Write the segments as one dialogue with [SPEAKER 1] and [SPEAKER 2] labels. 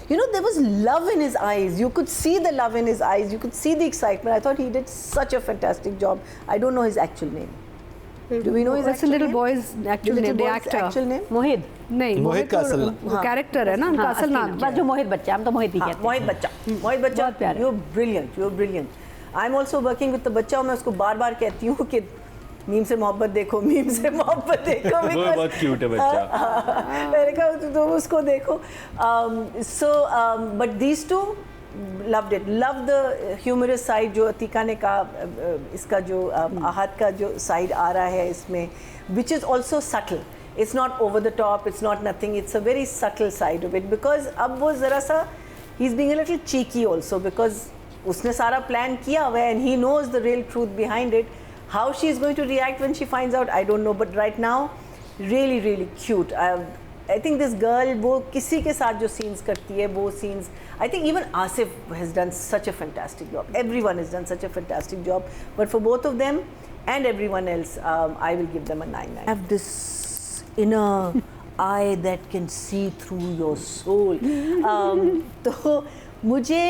[SPEAKER 1] you know, there was love in his eyes. You could see the love in his eyes. You could see the excitement. I thought he did such a fantastic job. I don't know his actual name. Do we know his
[SPEAKER 2] That's a
[SPEAKER 1] actual
[SPEAKER 2] little
[SPEAKER 1] name?
[SPEAKER 2] boy's actual
[SPEAKER 1] The
[SPEAKER 2] name,
[SPEAKER 1] little
[SPEAKER 2] the
[SPEAKER 1] boy's
[SPEAKER 2] actor.
[SPEAKER 1] actual name?
[SPEAKER 3] मोहित
[SPEAKER 2] नहीं,
[SPEAKER 4] मोहित castle
[SPEAKER 2] character है ना, उनका असल नाम
[SPEAKER 3] बस जो मोहित बच्चा, हम तो मोहित ही कहते हैं।
[SPEAKER 1] मोहित बच्चा, मोहित बच्चा,
[SPEAKER 3] बहुत प्यारा।
[SPEAKER 1] you're brilliant, you're brilliant. I'm also working with the बच्चा, मैं उसको बार-बार कहती हूँ कि मीम से मोहब्बत देखो, मीम से मोहब्बत देखो।
[SPEAKER 4] वो बहुत क्यूट है बच्चा।
[SPEAKER 1] मैंने कहा तुम उसको देखो। But these two loved it, loved the humorous side जो अतीका ने कहा, इसका जो आहत का जो side आ रहा है इसमें, which is also subtle. It's not over the top, it's not nothing, it's a very subtle side of it, because अब वो ज़रा सा he's being a little cheeky also, because उसने सारा plan किया हुआ है and he knows the real truth behind it. How she is going to react when she finds out, I don't know, but right now really really cute. I think this girl, वो किसी के साथ जो scenes करती है, वो scenes, I think even Asif has done such a fantastic job. Everyone has done such a fantastic job. But for both of them and everyone else, I will give them a 9/9. I have this inner eye that can see through your soul. तो मुझे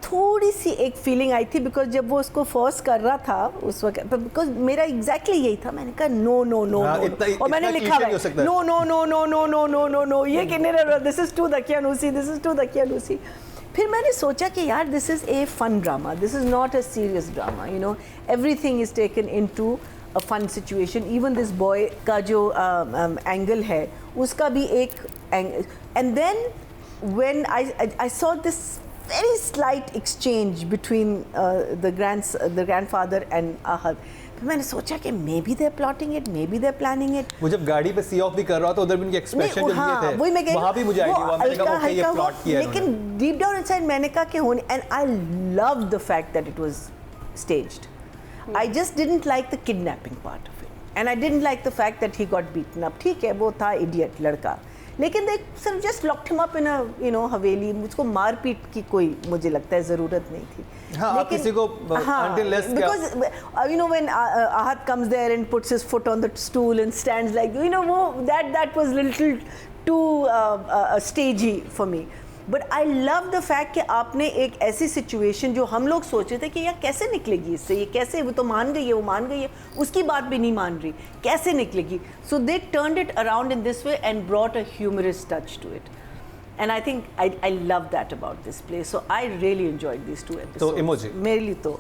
[SPEAKER 1] थोड़ी सी एक feeling आई थी, because जब वो उसको force कर रहा था उस वक्त, बिकॉज मेरा एग्जैक्टली यही था, मैंने कहा नो नो नो, और मैंने लिखा हुआ no no no no no no no no no, ये कि दिस इज टू दकियानूसी, दिस इज टू दकियानूसी। फिर मैंने सोचा कि यार this is a fun drama, this is not a serious drama, you know, everything is taken into a fun situation. Even this boy का जो एंगल है उसका भी एक angle, and then when I saw this very slight exchange between the grandfather and Ahad. फिर मैंने सोचा कि maybe they're plotting it, maybe they're planning it.
[SPEAKER 4] वो जब गाड़ी पे सी ऑफ भी कर रहा था, उधर भी उनके एक्सप्रेशन जो दिए थे, वहाँ भी मुझे आइडिया हुआ, मैंने कहा ओके ये प्लॉट किया है।
[SPEAKER 1] लेकिन deep down inside मैंने कहा कि होने, and I loved the fact that it was staged. I just didn't like the kidnapping part of it, and I didn't like the fact that he got beaten up. ठीक है, वो था idiot लड़का, लेकिन they sort of just locked him up in a, you know, हवेली। मुझको मारपीट की कोई, मुझे लगता है, ज़रूरत नहीं थी।
[SPEAKER 4] हाँ, आप किसी को until less
[SPEAKER 1] because you know when Ahad comes there and puts his foot on the stool and stands like, you know, वो that was little too stagey for me. But I love the fact कि आपने एक ऐसी situation जो हम लोग सोच रहे थे कि यार कैसे निकलेगी इससे, ये कैसे, वो तो मान गई है, वो मान गई है, उसकी बात भी नहीं मान रही, कैसे निकलेगी। So they turned it around in this way and brought a humorous touch to it. And I think I love that about this play. So I really enjoyed these two episodes.
[SPEAKER 4] तो emoji
[SPEAKER 1] मेरे लिए तो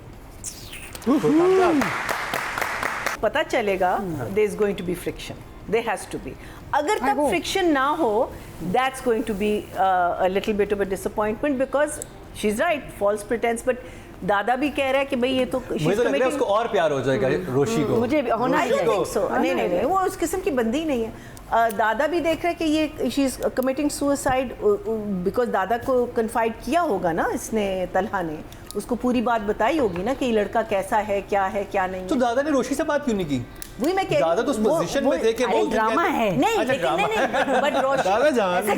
[SPEAKER 1] पता चलेगा there is going to be friction. There has to be. अगर तब friction ना हो, that's going to be a little bit of a disappointment, because she's right, false pretense, but दादा भी कह रहा है कि भाई ये तो
[SPEAKER 4] मुझे तो लग रहा है उसको और प्यार हो जाएगा रोशी को।
[SPEAKER 1] मुझे होना ही नहीं, so नहीं वो उस किस्म की बंदी नहीं है। दादा भी देख रहा है कि ये she is committing suicide, because दादा को कन्फाइड किया होगा ना इसने, तलहा ने उसको पूरी बात बताई होगी ना कि ये लड़का कैसा है, क्या नहीं।
[SPEAKER 4] तो दादा ने रोशी से बात क्यों नहीं की?
[SPEAKER 1] वही मैं कह रही हूँ,
[SPEAKER 4] दादा तो उस पोजीशन में थे कि
[SPEAKER 3] अरे ड्रामा है,
[SPEAKER 1] नहीं लेकिन नहीं, बट रोशी
[SPEAKER 4] दादा जान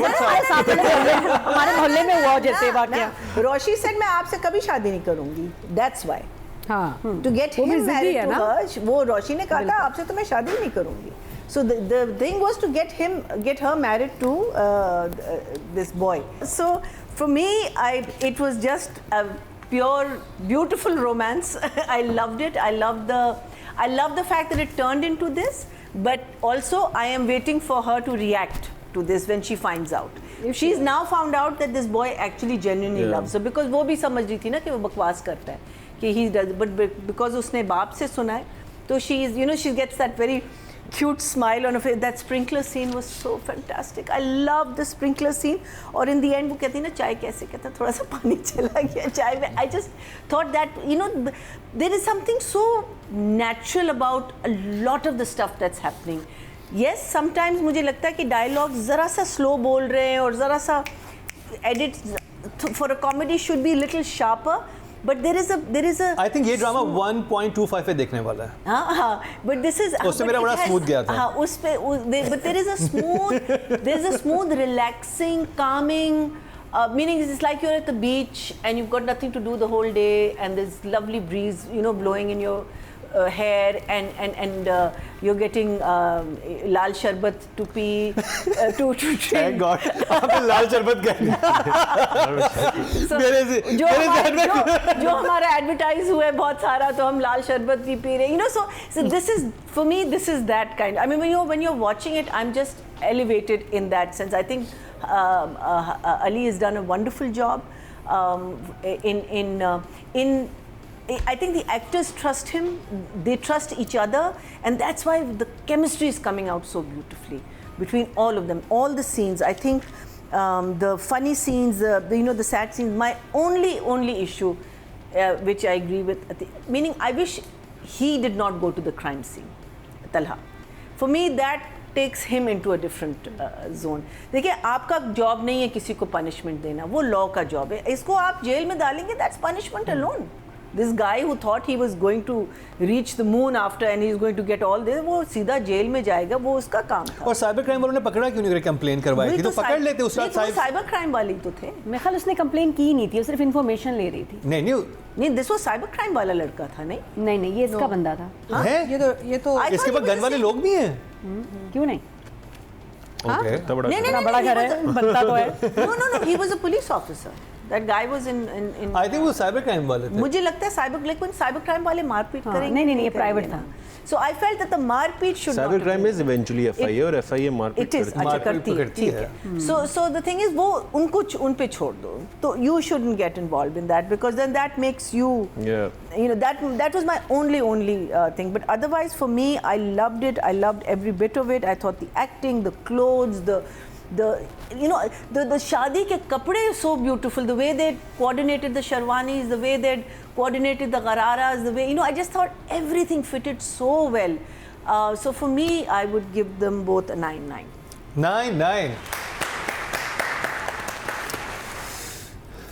[SPEAKER 3] हमारे मोहल्ले में हुआ जैसे वाकया।
[SPEAKER 1] रोशी सेड मैं आपसे कभी शादी नहीं करूंगी, दैट्स व्हाई,
[SPEAKER 2] हाँ,
[SPEAKER 1] to get him married to her, वो रोशी ने कहा था आपसे तो मैं शादी नहीं करूंगी। So the thing was to get her married to this boy. So for me, it was just a pure, beautiful romance. I loved it. I love the fact that it turned into this. But also, I am waiting for her to react to this when she finds out. She's now found out that this boy actually genuinely loves her, because वो भी समझ रही थी ना कि वो बकवास करता है, कि he does, but because उसने बाप से सुना है, तो she is, you know, she gets that very cute smile on her face. That sprinkler scene was so fantastic. I love the sprinkler scene. और in the end वो कहती है ना चाय कैसे, कहता थोड़ा सा पानी चला गया चाय में. I just thought that, you know, there is something so natural about a lot of the stuff that's happening. Yes, sometimes मुझे लगता है कि dialogue ज़रा सा slow बोल रहे हैं और ज़रा सा edit for a comedy should be a little sharper. But there is a
[SPEAKER 4] I think ये ड्रामा 1.25 पे देखने वाला है।
[SPEAKER 1] हाँ, but this is
[SPEAKER 4] उससे मेरा बड़ा स्मूथ गया था।
[SPEAKER 1] हाँ, उस पे but there is a smooth, relaxing, calming, meaning it's like you're at the beach and you've got nothing to do the whole day and there's lovely breeze, you know, blowing in your hair and you're getting lal sharbat to pee to
[SPEAKER 4] Thank God आपने लाल शरबत कह
[SPEAKER 1] So, जो हमारा advertise हुआ है बहुत सारा, तो हम लाल शरबत भी पी रहे हैं, so this is for me, this is that kind. I mean, when you're watching it, I'm just elevated in that sense. I think Ali has done a wonderful job in I think the actors trust him, they trust each other, and that's why the chemistry is coming out so beautifully between all of them, all the scenes. I think the funny scenes, the sad scenes. My only issue, which I agree with, meaning I wish he did not go to the crime scene, Talha. For me, that takes him into a different zone. देखिए, आपका job नहीं है किसी को punishment देना, वो law का job है. इसको आप जेल में डालेंगे, that's punishment alone. This guy who thought he was going to reach the moon after and he's going to get all this, वो सीधा जेल में जाएगा, वो उसका काम था.
[SPEAKER 4] और साइबर क्राइम वालों ने पकड़ा क्यों नहीं, करे कंप्लेन करवाई थी तो पकड़ लेते उस रात.
[SPEAKER 1] साइबर क्राइम वाली तो थे.
[SPEAKER 3] मेरे ख्याल उसने कंप्लेन की नहीं थी, वो सिर्फ इन्फॉर्मेशन ले रही थी.
[SPEAKER 1] नहीं, दिस वो साइबर क्राइम वाला लड़का था. नहीं, ये इसका बंदा था.
[SPEAKER 4] है
[SPEAKER 2] ये तो
[SPEAKER 4] इसके पास गन वाले लोग भी हैं.
[SPEAKER 3] क्यों नहीं?
[SPEAKER 4] ओके, तो
[SPEAKER 3] बड़ा घर है, बनता तो है.
[SPEAKER 1] No, he was a police officer. That guy was in
[SPEAKER 4] I think वो साइबर क्राइम वाले थे.
[SPEAKER 1] मुझे लगता है साइबर क्राइम वाले मारपीट करेंगे.
[SPEAKER 3] नहीं, ये प्राइवेट था.
[SPEAKER 1] So I felt that the मारपीट should not.
[SPEAKER 5] Cyber crime is eventually FIA और एफआईए मारपीट
[SPEAKER 4] करती है.
[SPEAKER 1] So the thing is, वो उन पे छोड़ दो. तो you shouldn't get involved in that, because then that makes you. That was my only thing. But otherwise, for me, I loved it. I loved every bit of it. I thought the acting, the clothes, the शादी के कपड़े so beautiful, the way they coordinated the sherwanis, the way they coordinated the ghararas, the way, I just thought everything fitted so well. So for me, I would give them both a 9/9.
[SPEAKER 4] 9/9.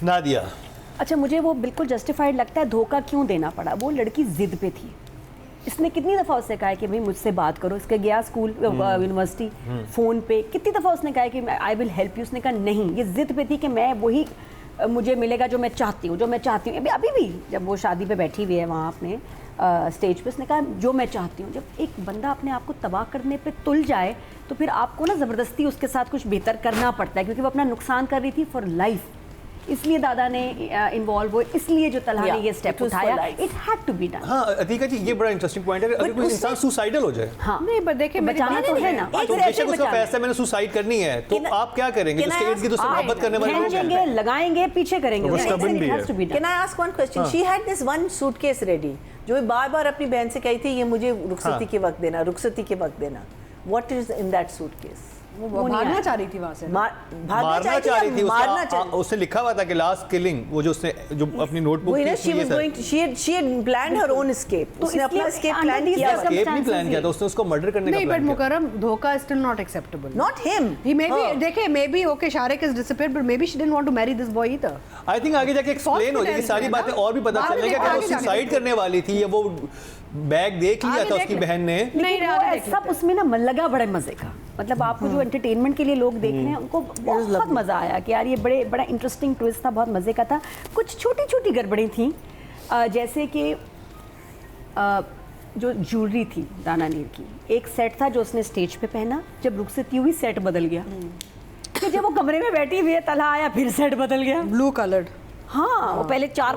[SPEAKER 4] Nadia.
[SPEAKER 3] अच्छा, मुझे वो बिल्कुल justified लगता है. धोखा क्यों देना पड़ा? वो लड़की जिद पे थी. इसने कितनी दफ़ा उससे कहा है कि भाई मुझसे बात करो. इसके गया स्कूल यूनिवर्सिटी, फ़ोन पे कितनी दफ़ा उसने कहा है कि आई विल हेल्प यू. उसने कहा नहीं. ये ज़िद पे थी कि मैं वही, मुझे मिलेगा जो मैं चाहती हूँ. अभी भी जब वो शादी पे बैठी हुई है वहाँ अपने स्टेज पे, उसने कहा जो मैं चाहती हूँ. जब एक बंदा अपने आप को तबाह करने पे तुल जाए तो फिर आपको ना ज़बरदस्ती उसके साथ कुछ बेहतर करना पड़ता है, क्योंकि वो अपना नुकसान कर रही थी फॉर लाइफ. इसलिए दादा ने इन्वॉल्व हुए, इसलिए जो तलहा ने ये स्टेप उठाया. It had to be done.
[SPEAKER 4] हाँ अतिका जी, ये बड़ा इंटरेस्टिंग पॉइंट है. अगर कोई इंसान सुसाइडल हो जाए,
[SPEAKER 3] हाँ
[SPEAKER 2] नहीं, पर देखिए
[SPEAKER 3] बचाना तो है ना.
[SPEAKER 4] बेशक उसका फैसला मैंने सुसाइड करनी है, तो आप क्या करेंगे? उसके इर्द गिर्द उससे मोहब्बत करने वाले लोग
[SPEAKER 3] हैं, लगाएंगे, पीछे करेंगे.
[SPEAKER 1] Can I ask one question? She had this one suitcase ready, जो बार-बार अपनी बहन से कही थी ये मुझे रुखसती के वक्त देना. What is in that suitcase?
[SPEAKER 2] वो मारना चाह रही थी वहाँ से.
[SPEAKER 4] मारना चाह रही थी. उसने लिखा हुआ था कि लास्ट किलिंग, वो जो उसने जो अपनी नोटबुक थी,
[SPEAKER 1] she had planned her own escape.
[SPEAKER 3] तो
[SPEAKER 1] उसने अपना escape plan किया.
[SPEAKER 4] escape नहीं प्लान किया था उसने, उसको मर्डर करने का
[SPEAKER 2] नहीं,
[SPEAKER 4] प्लान
[SPEAKER 2] but
[SPEAKER 4] किया.
[SPEAKER 2] मुकर्रम, धोखा is still not acceptable.
[SPEAKER 1] Not him.
[SPEAKER 2] He maybe देखिए, maybe okay, Sharik is disappeared, but maybe she didn't want to marry this boy either.
[SPEAKER 4] I think आगे जाके एक्सप्लेन हो जाएगी सारी बातें और भी पता चलेगा कि वो सुसाइड करने वाली थी या वो बैग देख लिया था उसकी बहन ने.
[SPEAKER 3] नहीं, सब उसमें ना लगा बड़ा मजे का. मतलब आपको जो एंटरटेनमेंट के लिए लोग देख रहे हैं उनको बहुत मज़ा आया कि यार ये बड़ा इंटरेस्टिंग ट्विस्ट था, बहुत मज़े का था. कुछ छोटी छोटी गड़बड़ें थी, जैसे कि जो ज्वेलरी थी राणा नीर की, एक सेट था जो उसने स्टेज पे पहना, जब रुखसती हुई सेट बदल गया. कि जब वो कमरे में बैठी हुई है, तलहा आया, फिर सेट बदल गया,
[SPEAKER 2] ब्लू कलर्ड.
[SPEAKER 3] हाँ, वो पहले 4